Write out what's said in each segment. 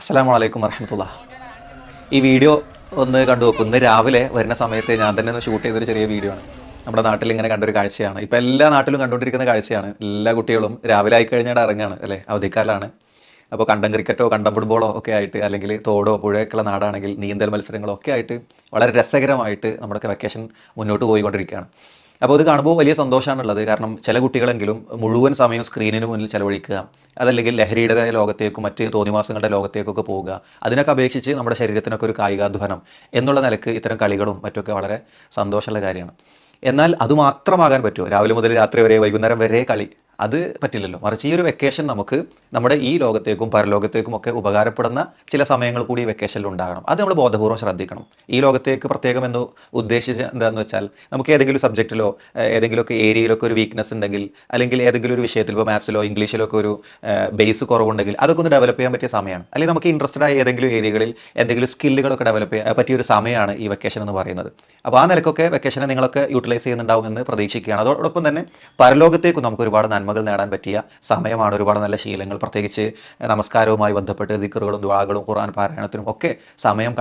അസ്സലാമു അലൈക്കും വറഹ്മത്തുള്ളാഹി. ഈ വീഡിയോ ഒന്ന് കണ്ടു നോക്കും. ഇന്ന് രാവിലെ വരുന്ന സമയത്ത് ഞാൻ തന്നെ ഒന്ന് ഷൂട്ട് ചെയ്തൊരു ചെറിയ വീഡിയോ ആണ്. നമ്മുടെ നാട്ടിൽ ഇങ്ങനെ കണ്ടൊരു കാഴ്ചയാണ്. ഇപ്പം എല്ലാ നാട്ടിലും കണ്ടുകൊണ്ടിരിക്കുന്ന കാഴ്ചയാണ്. എല്ലാ കുട്ടികളും രാവിലെ ആയിക്കഴിഞ്ഞാൽ ഇറങ്ങുകയാണ് അല്ലേ, അവധിക്കാലാണ്. അപ്പോൾ കണ്ടം ക്രിക്കറ്റോ കണ്ടം ഫുട്ബോളോ ഒക്കെ ആയിട്ട്, അല്ലെങ്കിൽ തോടോ പുഴയൊക്കെയുള്ള നാടാണെങ്കിൽ നീന്തൽ മത്സരങ്ങളോ ഒക്കെ ആയിട്ട് വളരെ രസകരമായിട്ട് നമ്മുടെ വെക്കേഷൻ മുന്നോട്ട് പോയിക്കൊണ്ടിരിക്കുകയാണ്. അപ്പോൾ ഇത് കാണുമ്പോൾ വലിയ സന്തോഷമാണുള്ളത്. കാരണം ചില കുട്ടികളെങ്കിലും മുഴുവൻ സമയം സ്ക്രീനിന് മുന്നിൽ ചെലവഴിക്കുക, അതല്ലെങ്കിൽ ലഹരിയുടേതായ ലോകത്തേക്കും മറ്റ് തോന്നിവാസങ്ങളുടെ ലോകത്തേക്കൊക്കെ പോവുക, അതിനൊക്കെ അപേക്ഷിച്ച് നമ്മുടെ ശരീരത്തിനൊക്കെ ഒരു കായികാധ്വാനം എന്നുള്ള നിലക്ക് ഇത്തരം കളികളും മറ്റൊക്കെ വളരെ സന്തോഷമുള്ള കാര്യമാണ്. എന്നാൽ അതുമാത്രമാകാൻ പറ്റുമോ? രാവിലെ മുതൽ രാത്രി വരെ വൈകുന്നേരം വരെ കളി, അത് പറ്റില്ലല്ലോ. മറിച്ച് ഈ ഒരു വെക്കേഷൻ നമുക്ക് നമ്മുടെ ഈ ലോകത്തേക്കും പരലോകത്തേക്കും ഒക്കെ ഉപകാരപ്പെടുന്ന ചില സമയങ്ങൾ കൂടി ഈ വെക്കേഷനിൽ ഉണ്ടാകണം. അത് നമ്മൾ ബോധപൂർവ്വം ശ്രദ്ധിക്കണം. ഈ ലോകത്തേക്ക് പ്രത്യേകം എന്ന് ഉദ്ദേശിച്ച് എന്താണെന്ന് വെച്ചാൽ, നമുക്ക് ഏതെങ്കിലും സബ്ജക്റ്റിലോ ഏതെങ്കിലുമൊക്കെ ഏരിയയിലൊക്കെ ഒരു വീക്ക്നെസ് ഉണ്ടെങ്കിൽ, അല്ലെങ്കിൽ ഏതെങ്കിലും ഒരു വിഷയത്തിൽ ഇപ്പോൾ മാത്സിലോ ഇംഗ്ലീഷിലോ ഒക്കെ ഒരു ബേസ് കുറവുണ്ടെങ്കിൽ അതൊക്കെ ഒന്ന് ഡെവലപ്പ് ചെയ്യാൻ പറ്റിയ സമയമാണ്. അല്ലെങ്കിൽ നമുക്ക് ഇൻട്രസ്റ്റഡ് ആയ ഏതെങ്കിലും ഏരിയകളിൽ എന്തെങ്കിലും സ്കില്ലുകളൊക്കെ ഡെവലപ്പ് ചെയ്യാൻ പറ്റിയ ഒരു സമയമാണ് ഈ വെക്കേഷൻ എന്ന് പറയുന്നത്. അപ്പോൾ ആ നിലക്കൊക്കെ വെക്കേഷനെ നിങ്ങളൊക്കെ യൂട്ടിലൈസ് ചെയ്യുന്നുണ്ടാവുമെന്ന് പ്രതീക്ഷിക്കുകയാണ്. അതോടൊപ്പം തന്നെ പരലോകത്തേക്കും നമുക്ക് ഒരുപാട് നന്മകൾ നേടാൻ പറ്റിയ സമയമാണ്. ഒരുപാട് നല്ല ശീലങ്ങൾ, പ്രത്യേകിച്ച് നമസ്കാരവുമായി ബന്ധപ്പെട്ട് ദിക്റുകളും ദുആകളും ഖുർആൻ പാരായണത്തിനും ഒക്കെ സമയം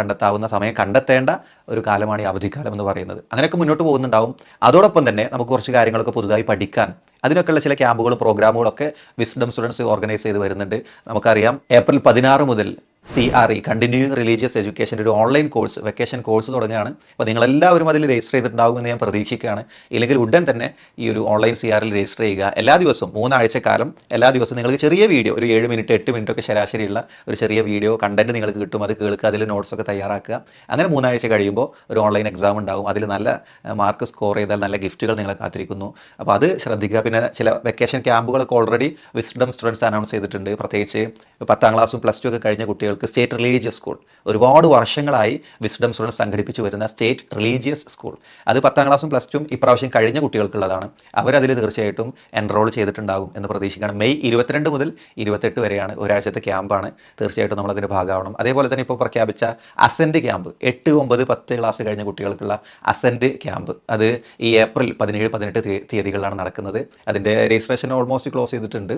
കണ്ടെത്തേണ്ട ഒരു കാലമാണ് ഈ അവധിക്കാലം എന്ന് പറയുന്നത്. അങ്ങനെയൊക്കെ മുന്നോട്ട് പോകുന്നുണ്ടാവും. അതോടൊപ്പം തന്നെ നമുക്ക് കുറച്ച് കാര്യങ്ങളൊക്കെ പുതുതായി പഠിക്കാൻ, അതിനൊക്കെയുള്ള ചില ക്യാമ്പുകളും പ്രോഗ്രാമുകളൊക്കെ വിസ്ഡം സ്റ്റുഡൻസ് ഓർഗനൈസ് ചെയ്ത് വരുന്നുണ്ട്. നമുക്കറിയാം, ഏപ്രിൽ 16 മുതൽ CRE കണ്ടിന്യൂയിങ് റിലീജിയസ് എഡ്യൂക്കേഷൻ്റെ ഒരു ഓൺലൈൻ കോഴ്സ്, വെക്കേഷൻ കോഴ്സ് തുടങ്ങുകയാണ്. അപ്പോൾ നിങ്ങളെല്ലാവരും അതിൽ രജിസ്റ്റർ ചെയ്തിട്ടുണ്ടാകുമെന്ന് ഞാൻ പ്രതീക്ഷിക്കുകയാണ്. ഇല്ലെങ്കിൽ ഉടൻ തന്നെ ഈ ഒരു ഓൺലൈൻ CREൽ രജിസ്റ്റർ ചെയ്യുക. എല്ലാ ദിവസവും 3 ആഴ്ചക്കാലം എല്ലാ ദിവസവും നിങ്ങൾക്ക് ചെറിയ വീഡിയോ, ഒരു 7 മിനിറ്റ് 8 മിനിറ്റ് ഒക്കെ ശരാശരിയുള്ള ഒരു ചെറിയ വീഡിയോ കണ്ടന്റ് നിങ്ങൾക്ക് കിട്ടും. അത് കേൾക്കുക, അതിൽ നോട്ട്സൊക്കെ തയ്യാറാക്കുക. അങ്ങനെ 3 ആഴ്ച കഴിയുമ്പോൾ ഒരു ഓൺലൈൻ എക്സാം ഉണ്ടാകും. അതിൽ നല്ല മാർക്ക് സ്കോർ ചെയ്താൽ നല്ല ഗിഫ്റ്റുകൾ നിങ്ങളെ കാത്തിരിക്കുന്നു. അപ്പോൾ അത് ശ്രദ്ധിക്കുക. പിന്നെ ചില വെക്കേഷൻ ക്യാമ്പുകളൊക്കെ ഓൾറെഡി വിസ്ഡം സ്റ്റുഡൻസ് അനൗൺസ് ചെയ്തിട്ടുണ്ട്. പ്രത്യേകിച്ച് 10ാം ക്ലാസ്സും +2 ഒക്കെ കഴിഞ്ഞ കുട്ടികൾക്ക് സ്റ്റേറ്റ് റിലീജിയസ് സ്കൂൾ, ഒരുപാട് വർഷങ്ങളായി വിസ്ഡം സ്റ്റുഡൻസ് സംഘടിപ്പിച്ച് വരുന്ന സ്റ്റേറ്റ് റിലീജിയസ് സ്കൂൾ, അത് 10ാം ക്ലാസ്സും +2 ഇപ്രാവശ്യം കഴിഞ്ഞ കുട്ടികൾക്കുള്ളതാണ്. അവരതിൽ തീർച്ചയായിട്ടും എൻറോൾ ചെയ്തിട്ടുണ്ടാകും എന്ന് പ്രതീക്ഷിക്കണം. മെയ് 22 മുതൽ 28 വരെയാണ്, ഒരാഴ്ചത്തെ ക്യാമ്പാണ്. തീർച്ചയായിട്ടും നമ്മളതിന് ഭാഗമാവണം. അതേപോലെ തന്നെ ഇപ്പോൾ പ്രഖ്യാപിച്ച അസെൻറ്റ് ക്യാമ്പ്, 8, 9, 10 ക്ലാസ് കഴിഞ്ഞ കുട്ടികൾക്കുള്ള അസെൻറ്റ് ക്യാമ്പ്, അത് ഈ ഏപ്രിൽ 17, 18 തീയതികളിലാണ് നടക്കുന്നത്. അതിൻ്റെ രജിസ്ട്രേഷൻ ഓൾമോസ്റ്റ് ക്ലോസ് ചെയ്തിട്ടുണ്ട്.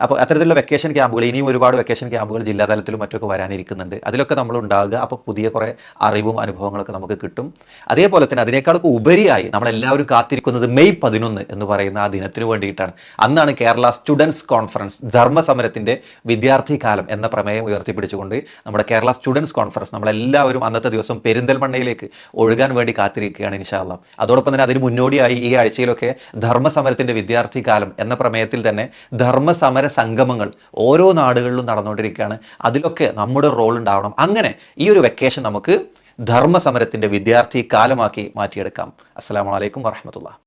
അപ്പോൾ അത്തരത്തിലുള്ള വെക്കേഷൻ ക്യാമ്പുകൾ, ഇനിയും ഒരുപാട് വെക്കേഷൻ ക്യാമ്പുകൾ ജില്ലാതലത്തിലും മറ്റൊക്കെ വരാനിരിക്കുന്നുണ്ട്. അതിലൊക്കെ നമ്മൾ ഉണ്ടാകുക. അപ്പോൾ പുതിയ കുറേ അറിവും അനുഭവങ്ങളൊക്കെ നമുക്ക് കിട്ടും. അതേപോലെ തന്നെ അതിനേക്കാളൊക്കെ ഉപരിയായി നമ്മളെല്ലാവരും കാത്തിരിക്കുന്നത് മെയ് 11 എന്ന് പറയുന്ന ആ ദിനത്തിന് വേണ്ടിയിട്ടാണ്. അന്നാണ് കേരള സ്റ്റുഡൻസ് കോൺഫറൻസ്, ധർമ്മസമരത്തിൻ്റെ വിദ്യാർത്ഥി കാലം എന്ന പ്രമേയം ഉയർത്തിപ്പിടിച്ചുകൊണ്ട് നമ്മുടെ കേരള സ്റ്റുഡൻസ് കോൺഫറൻസ് നമ്മളെല്ലാവരും അന്നത്തെ ദിവസം പെരിന്തൽമണ്ണയിലേക്ക് ഒഴുകാൻ വേണ്ടി കാത്തിരിക്കുകയാണ് ഇൻഷാ അല്ലാഹ്. അതോടൊപ്പം തന്നെ അതിന് മുന്നോടിയായി ഈ ആഴ്ചയിലൊക്കെ ധർമ്മസമരത്തിൻ്റെ വിദ്യാർത്ഥി കാലം എന്ന പ്രമേയത്തിൽ തന്നെ ധർമ്മസമര സംഗമങ്ങൾ ഓരോ നാടുകളിലും നടന്നുകൊണ്ടിരിക്കുകയാണ്. അതിലൊക്കെ നമ്മുടെ റോൾ ഉണ്ടാവണം. അങ്ങനെ ഈ ഒരു വെക്കേഷൻ നമുക്ക് ധർമ്മസമരത്തിൻ്റെ വിദ്യാർത്ഥി കാലമാക്കി മാറ്റിയെടുക്കാം. അസ്സലാമു അലൈക്കും വറഹ്മത്തുള്ളാഹി.